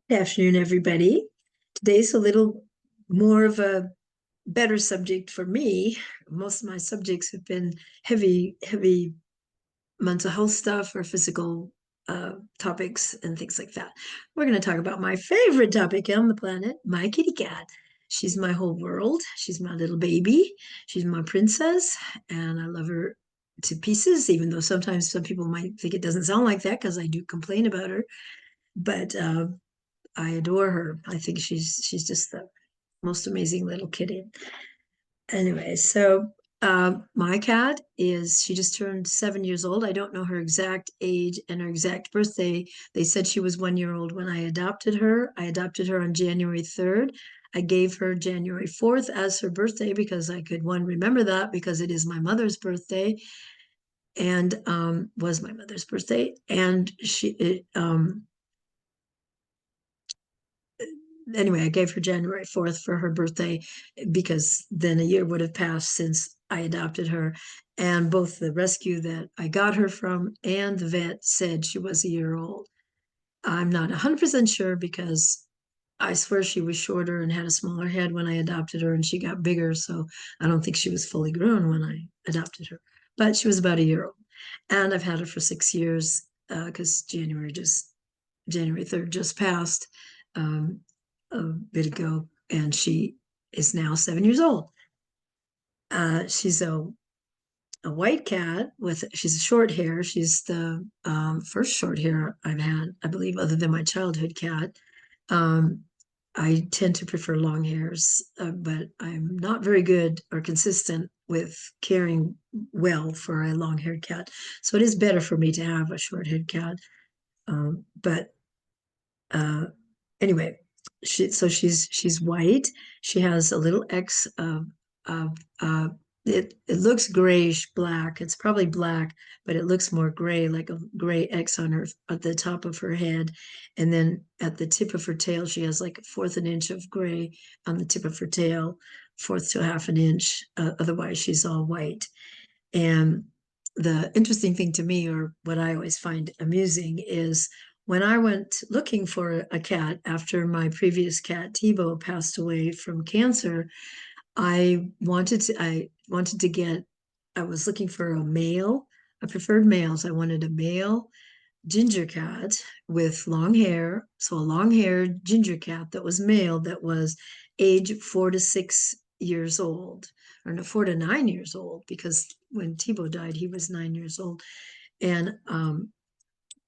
Good afternoon, everybody. Today's a little more of a better subject for me. Most of my subjects have been heavy mental health stuff or physical topics and things like that. We're going to talk about my favorite topic on the planet, my kitty cat. She's my whole world. She's my little baby. She's my princess, and I love her to pieces, even though sometimes some people might think it doesn't sound like that because I do complain about her. But I adore her. I think she's just the most amazing little kitty. Anyway, so my cat is she just turned 7 years old. I don't know her exact age and her exact birthday. They said she was 1 year old when I adopted her. I adopted her on January 3rd. I gave her January 4th as her birthday because I could remember that because it is my mother's birthday and was my mother's birthday. And anyway, I gave her January 4th for her birthday because then a year would have passed since I adopted her. And both the rescue that I got her from and the vet said she was a year old. I'm not 100% sure because I swear she was shorter and had a smaller head when I adopted her, and she got bigger. So I don't think she was fully grown when I adopted her, but she was about a year old. And I've had her for 6 years because January 3rd just passed um, a bit ago, and she is now 7 years old. She's a white cat she's a short hair. She's the first short hair I've had, I believe, other than my childhood cat. Um, I tend to prefer long hairs, but I'm not very good or consistent with caring well for a long haired cat. So it is better for me to have a short haired cat. But uh, anyway, she's white. She has a little X of it looks grayish black. It's probably black, but it looks more gray, like a gray X on her at the top of her head, and then at the tip of her tail, she has like a fourth an inch of gray on the tip of her tail, fourth to half an inch. Otherwise, she's all white. And the interesting thing to me, or what I always find amusing, is when I went looking for a cat after my previous cat, Tebow, passed away from cancer, I was looking for a male. I preferred males. I wanted a male ginger cat with long hair. So a long-haired ginger cat that was male that was age 4 to 6 years old, or no, 4 to 9 years old, because when Tebow died, he was 9 years old. And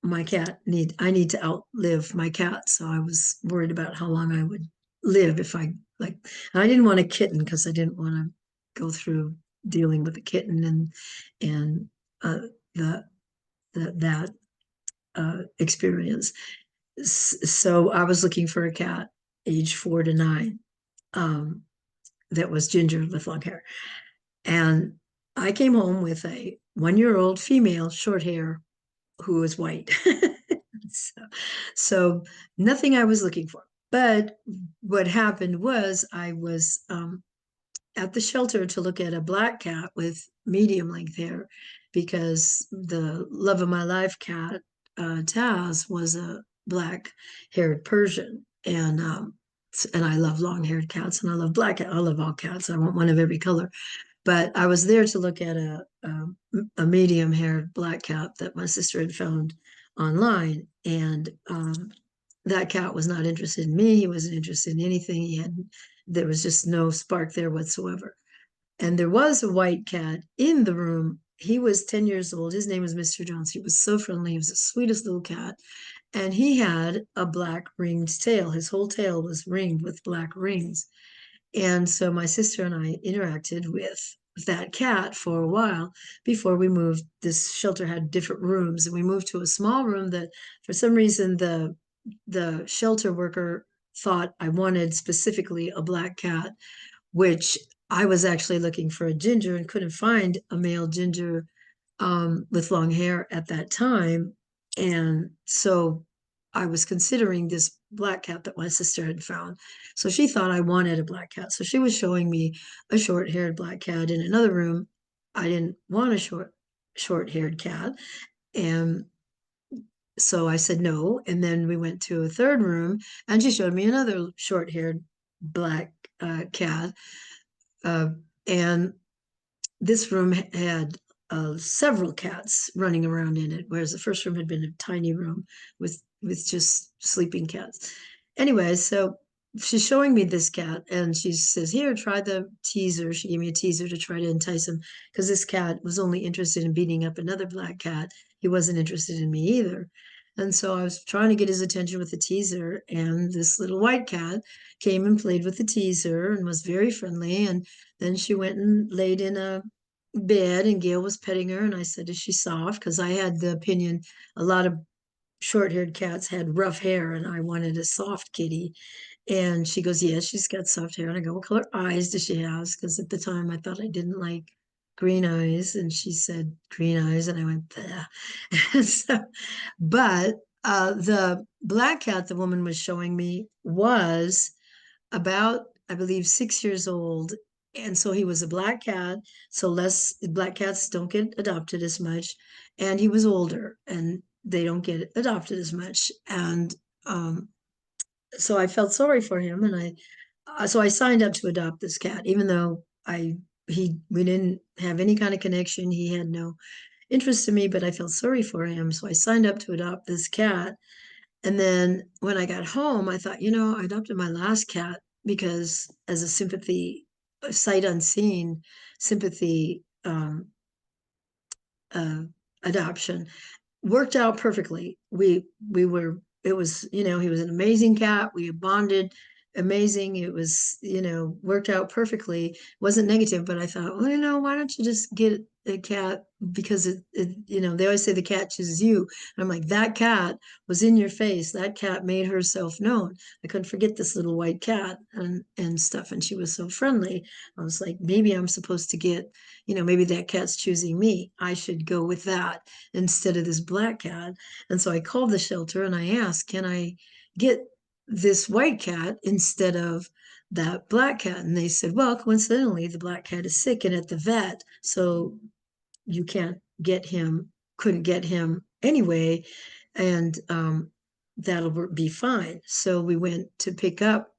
I need to outlive my cat. So I was worried about how long I would live if I didn't want a kitten because I didn't want to go through dealing with a kitten and uh, the, that experience. So I was looking for a cat age 4 to 9 um, that was ginger with long hair. And I came home with a 1 year old female short hair who was white. so, so nothing I was looking for. But what happened was I was at the shelter to look at a black cat with medium length hair because the love of my life cat, Taz, was a black haired Persian. And I love long haired cats and I love black cats. I love all cats. I want one of every color. But I was there to look at a medium haired black cat that my sister had found online. And that cat was not interested in me. He wasn't interested in anything. There was just no spark there whatsoever. And there was a white cat in the room. He was 10 years old. His name was Mr. Jones. He was so friendly. He was the sweetest little cat. And he had a black ringed tail. His whole tail was ringed with black rings. And so my sister and I interacted with that cat for a while before we moved. This shelter had different rooms, and we moved to a small room that, for some reason, the shelter worker thought I wanted specifically a black cat, which I was actually looking for a ginger and couldn't find a male ginger with long hair at that time. And so I was considering this black cat that my sister had found. So she thought I wanted a black cat. So she was showing me a short haired black cat in another room. I didn't want a short haired cat. And so I said no. And then we went to a third room and she showed me another short-haired black cat. Uh, and this room had several cats running around in it, whereas the first room had been a tiny room with just sleeping cats. Anyway, so she's showing me this cat, and she says, "Here, try the teaser." She gave me a teaser to try to entice him because this cat was only interested in beating up another black cat. He wasn't interested in me either. And so I was trying to get his attention with the teaser, and this little white cat came and played with the teaser and was very friendly. And then she went and laid in a bed, and Gail was petting her. And I said, "Is she soft?" Because I had the opinion a lot of short-haired cats had rough hair, and I wanted a soft kitty. And she goes, "Yes, she's got soft hair." And I go, "What color eyes does she have?" Because at the time I thought I didn't like green eyes. And she said, "Green eyes." And I went, "Bleh." And so, but the black cat the woman was showing me was about, I believe, 6 years old. And so he was a black cat. So less black cats don't get adopted as much. And he was older and they don't get adopted as much. And so I felt sorry for him. And so I signed up to adopt this cat, even though we didn't have any kind of connection. He had no interest in me, but I felt sorry for him. So I signed up to adopt this cat. And then when I got home, I thought, I adopted my last cat because as a sympathy, a sight unseen sympathy uh, adoption worked out perfectly. We were it was, he was an amazing cat. We bonded amazing. It was, worked out perfectly. Wasn't negative, but I thought, well, why don't you just get a cat because they always say the cat chooses you. And I'm like, that cat was in your face. That cat made herself known. I couldn't forget this little white cat and stuff. And she was so friendly. I was like, maybe I'm supposed to get, maybe that cat's choosing me. I should go with that instead of this black cat. And so I called the shelter and I asked, can I get this white cat instead of that black cat? And they said, well, coincidentally, the black cat is sick and at the vet, so you can't get him, couldn't get him anyway. And that'll be fine. So we went to pick up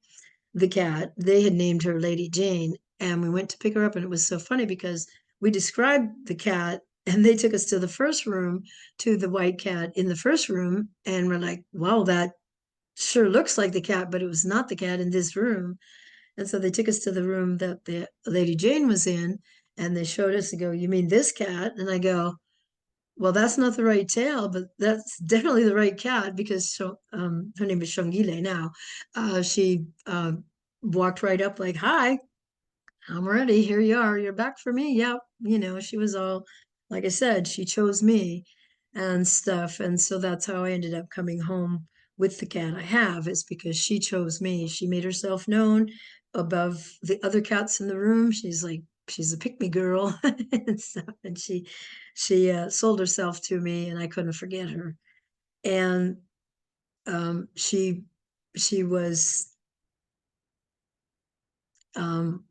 the cat. They had named her Lady Jane, and we went to pick her up. And it was so funny because we described the cat and they took us to the first room to the white cat in the first room. And we're like, wow, that sure looks like the cat, but it was not the cat in this room. And so they took us to the room that the Lady Jane was in, and they showed us and go, "You mean this cat?" And I go, "Well, that's not the right tail, but that's definitely the right cat because her name is Shongile now." She walked right up like, "Hi, I'm ready. Here you are. You're back for me." Yep. She was all, like I said, she chose me and stuff. And so that's how I ended up coming home with the cat I have, is because she chose me. She made herself known above the other cats in the room. She's like, she's a pick me girl and stuff. And she sold herself to me and I couldn't forget her. And she was um,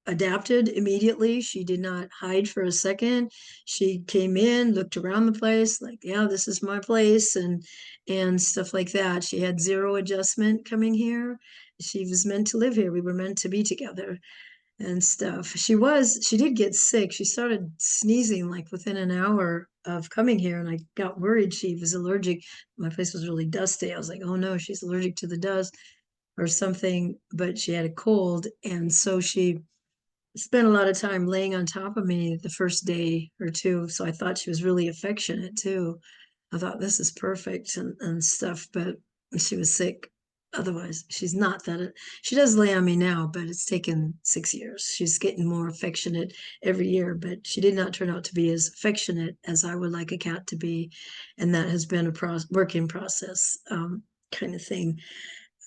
adapted immediately. She did not hide for a second. She came in, looked around the place, like, yeah, this is my place, and stuff like that. She had zero adjustment coming here. She was meant to live here. We were meant to be together and stuff. She did get sick. She started sneezing like within an hour of coming here, and I got worried she was allergic. My place was really dusty. I was like, oh no, she's allergic to the dust or something, but she had a cold. And so she spent a lot of time laying on top of me the first day or two. So I thought she was really affectionate too. I thought this is perfect and stuff, but she was sick. Otherwise, she's not that. She does lay on me now, but it's taken 6 years. She's getting more affectionate every year, but she did not turn out to be as affectionate as I would like a cat to be. And that has been a work in process kind of thing.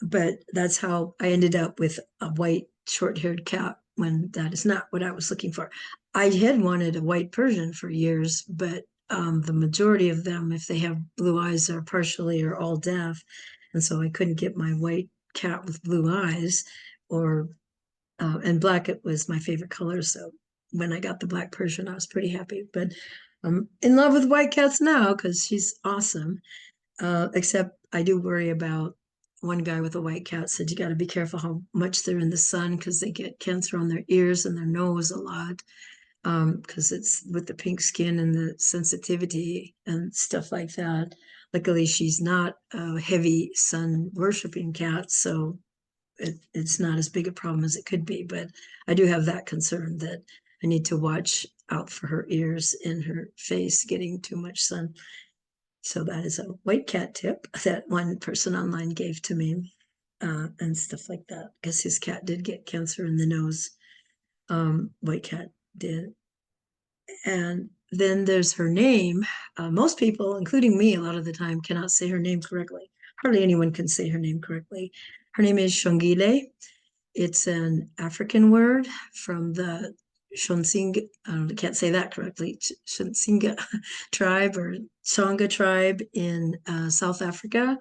But that's how I ended up with a white short-haired cat when that is not what I was looking for. I had wanted a white Persian for years, but the majority of them, if they have blue eyes, are partially or all deaf. And so I couldn't get my white cat with blue eyes, or and black, it was my favorite color. So when I got the black Persian, I was pretty happy. But I'm in love with white cats now because she's awesome. Except I do worry about one guy with a white cat said you got to be careful how much they're in the sun because they get cancer on their ears and their nose a lot. Because it's with the pink skin and the sensitivity and stuff like that. Luckily, she's not a heavy sun worshiping cat, so it's not as big a problem as it could be. But I do have that concern that I need to watch out for her ears and her face getting too much sun. So that is a white cat tip that one person online gave to me, and stuff like that. Because his cat did get cancer in the nose. White cat did. And then there's her name. Most people, including me, a lot of the time cannot say her name correctly. Hardly anyone can say her name correctly. Her name is Shongile. It's an African word from the Shonsinga, I can't say that correctly, Shonsinga tribe or Shonga tribe in South Africa,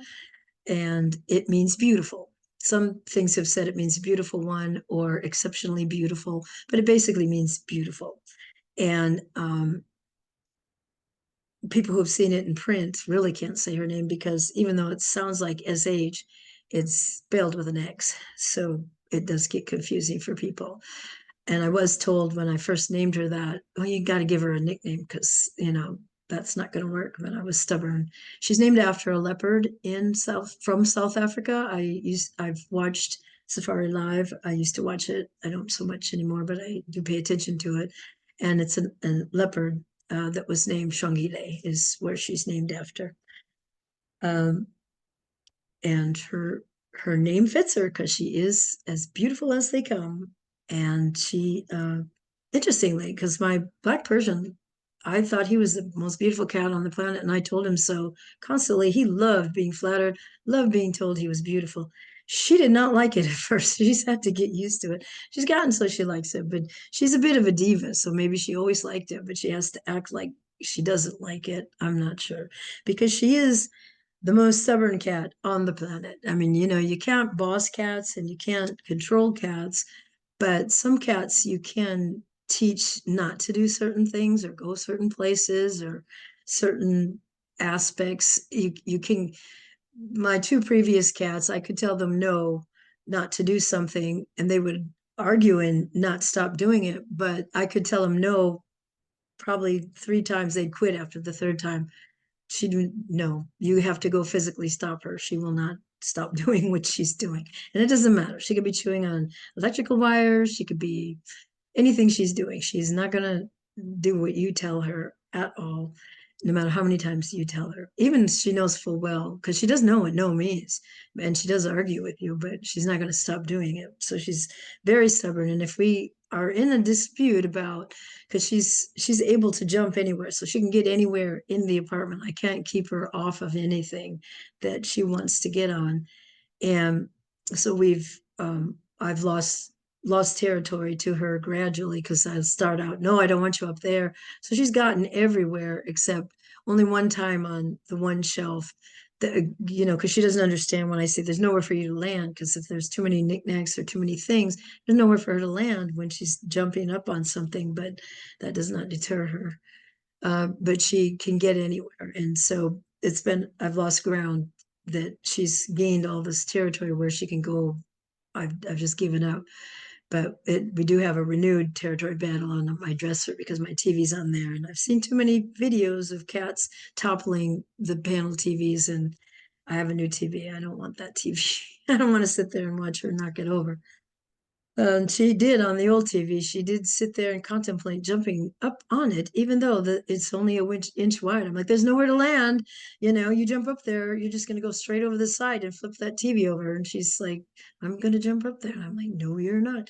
and it means beautiful. Some things have said it means beautiful one or exceptionally beautiful, but it basically means beautiful. And people who have seen it in print really can't say her name because even though it sounds like SH, it's spelled with an X. So it does get confusing for people. And I was told when I first named her that, well, you got to give her a nickname because, that's not going to work. But I was stubborn. She's named after a leopard from South Africa. I've watched Safari Live. I used to watch it. I don't so much anymore, but I do pay attention to it. And it's a leopard that was named Shongile is where she's named after. Um, and her name fits her because she is as beautiful as they come. And she, interestingly, because my black Persian, I thought he was the most beautiful cat on the planet, and I told him so constantly. He loved being flattered, loved being told he was beautiful. She did not like it at first. She's had to get used to it. She's gotten so she likes it, but she's a bit of a diva, so maybe she always liked it, but she has to act like she doesn't like it. I'm not sure because she is the most stubborn cat on the planet. I mean, you can't boss cats and you can't control cats, but some cats you can teach not to do certain things or go certain places or certain aspects. You can, my two previous cats, I could tell them no, not to do something, and they would argue and not stop doing it. But I could tell them no, probably three times they'd quit after the third time. No, you have to go physically stop her. She will not stop doing what she's doing. And it doesn't matter. She could be chewing on electrical wires. She could be anything she's doing. She's not going to do what you tell her at all, no matter how many times you tell her. Even she knows full well, because she does know what no means. And she does argue with you, but she's not going to stop doing it. So she's very stubborn. And if we are in a dispute about, because she's able to jump anywhere, so she can get anywhere in the apartment. I can't keep her off of anything that she wants to get on. And so I've lost territory to her gradually because I start out, no, I don't want you up there. So she's gotten everywhere except only one time on the one shelf that, because she doesn't understand when I say there's nowhere for you to land, because if there's too many knickknacks or too many things, there's nowhere for her to land when she's jumping up on something, but that does not deter her. But she can get anywhere. And so I've lost ground that she's gained all this territory where she can go. I've just given up. But we do have a renewed territory battle on my dresser because my TV's on there. And I've seen too many videos of cats toppling the panel TVs. And I have a new TV. I don't want that TV. I don't want to sit there and watch her knock it over. And she did on the old TV. She did sit there and contemplate jumping up on it, even though it's only a inch wide. I'm like, there's nowhere to land. You jump up there, you're just going to go straight over the side and flip that TV over. And she's like, I'm going to jump up there. And I'm like, no, you're not.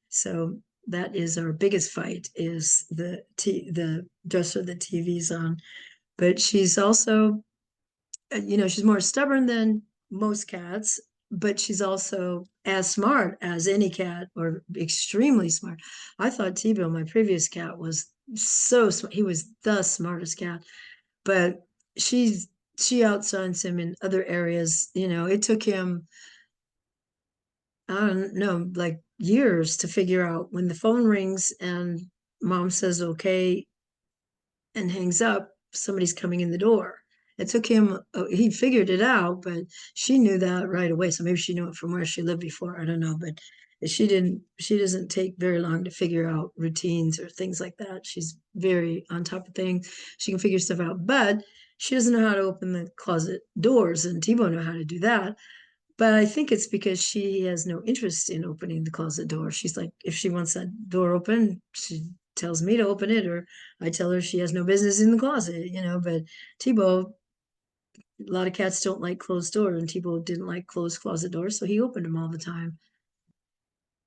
So that is our biggest fight is the dresser the TV's on. But she's also she's more stubborn than most cats, but she's also as smart as any cat or extremely smart. I thought T-Bill, my previous cat, was so smart. He was the smartest cat, but she outshines him in other areas. It took him, I don't know, like years to figure out when the phone rings and mom says okay and hangs up, somebody's coming in the door. It took him, he figured it out, but she knew that right away. So maybe she knew it from where she lived before. I don't know, but she doesn't take very long to figure out routines or things like that. She's very on top of things. She can figure stuff out, but she doesn't know how to open the closet doors, and T-Bone know how to do that. But I think it's because she has no interest in opening the closet door. She's like, if she wants that door open, she tells me to open it, or I tell her she has no business in the closet, But Tebow, a lot of cats don't like closed doors, and Tebow didn't like closed closet doors, so he opened them all the time.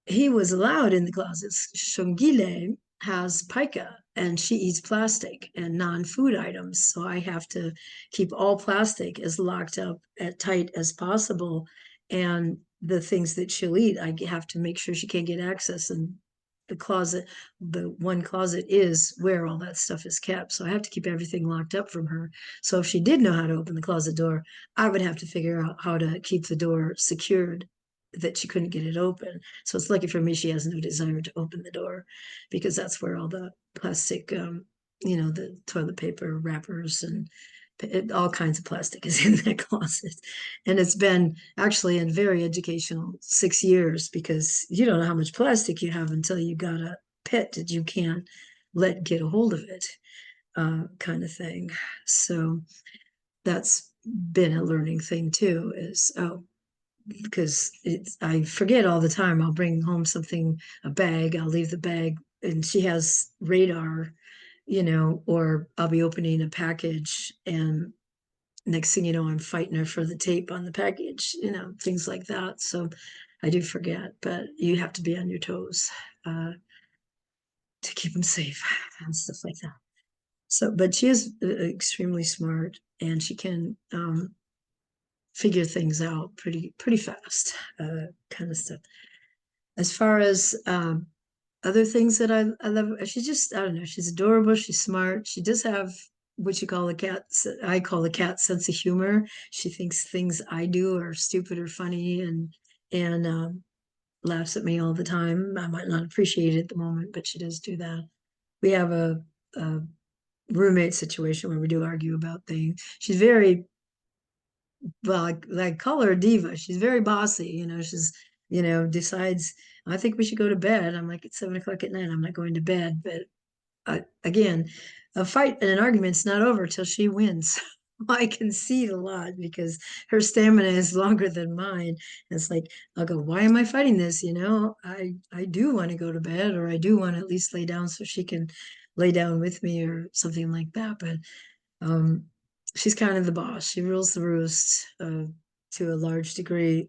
He was allowed in the closets. Shongile has pica, and she eats plastic and non-food items. So I have to keep all plastic as locked up at tight as possible. And the things that she'll eat, I have to make sure she can't get access. And the closet, the one closet is where all that stuff is kept. So I have to keep everything locked up from her. So if she did know how to open the closet door, I would have to figure out how to keep the door secured, that she couldn't get it open. So it's lucky for me she has no desire to open the door, because that's where all the plastic, the toilet paper wrappers and all kinds of plastic is in that closet. And it's been actually a very educational 6 years, because you don't know how much plastic you have until you got a pet that you can't let get a hold of it, kind of thing. So that's been a learning thing too, is, because I forget all the time. I'll bring home something, a bag, I'll leave the bag, and she has radar, or I'll be opening a package, and next thing you know, I'm fighting her for the tape on the package, things like that. So I do forget, but you have to be on your toes, to keep them safe and stuff like that. So, but she is extremely smart, and she can figure things out pretty fast, kind of stuff. As far as other things that I love, she's just, I don't know, she's adorable, she's smart, she does have what you call a cat, I call a cat sense of humor. She thinks things I do are stupid or funny, and laughs at me all the time. I might not appreciate it at the moment, but she does do that. We have a roommate situation where we do argue about things. She's very, well, I call her a diva. She's very bossy, she's, decides, I think we should go to bed. I'm like, it's 7 o'clock at night, I'm not going to bed. But again, a fight and an argument's not over till she wins. I concede a lot because her stamina is longer than mine. It's like, I'll go, why am I fighting this? I do want to go to bed, or I do want to at least lay down so she can lay down with me or something like that. But um, she's kind of the boss. She rules the roost, to a large degree.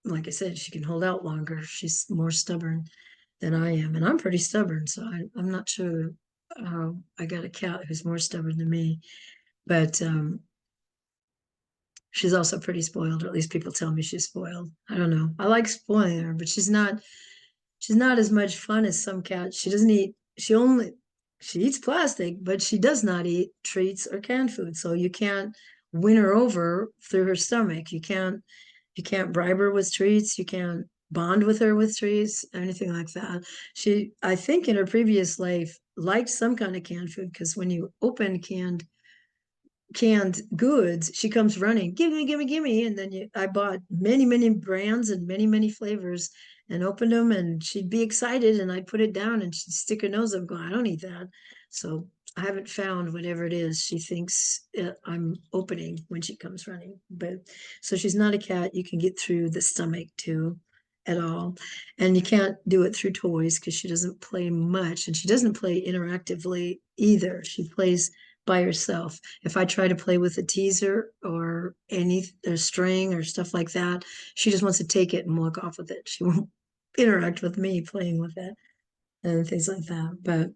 Like I said, she can hold out longer. She's more stubborn than I am, and I'm pretty stubborn. So I'm not sure how I got a cat who's more stubborn than me. But she's also pretty spoiled, or at least people tell me she's spoiled. I don't know. I like spoiling her, but she's not as much fun as some cats. She doesn't eat, she eats plastic, but she does not eat treats or canned food. So you can't win her over through her stomach. You can't bribe her with treats. You can't bond with her with treats, anything like that. She, I think in her previous life, liked some kind of canned food, because when you open canned goods, she comes running, give me, give me, give me. And then I bought many, many brands and many, many flavors, and opened them, and she'd be excited, and I'd put it down, and she'd stick her nose up going, I don't eat that. So I haven't found whatever it is she thinks I'm opening when she comes running. But so she's not a cat you can get through the stomach to at all. And you can't do it through toys, because she doesn't play much, and she doesn't play interactively either. She plays by herself. If I try to play with a teaser or any a string or stuff like that, she just wants to take it and walk off with it. She won't interact with me playing with it and things like that. But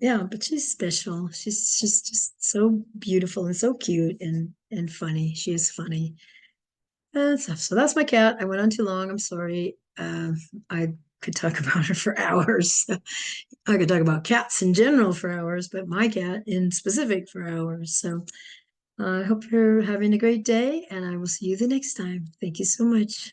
yeah, but she's special. She's just so beautiful and so cute and funny. She is funny and stuff. So that's my cat. I went on too long. I'm sorry. I could talk about her for hours. I could talk about cats in general for hours, but my cat in specific for hours. So I hope you're having a great day, and I will see you the next time. Thank you so much.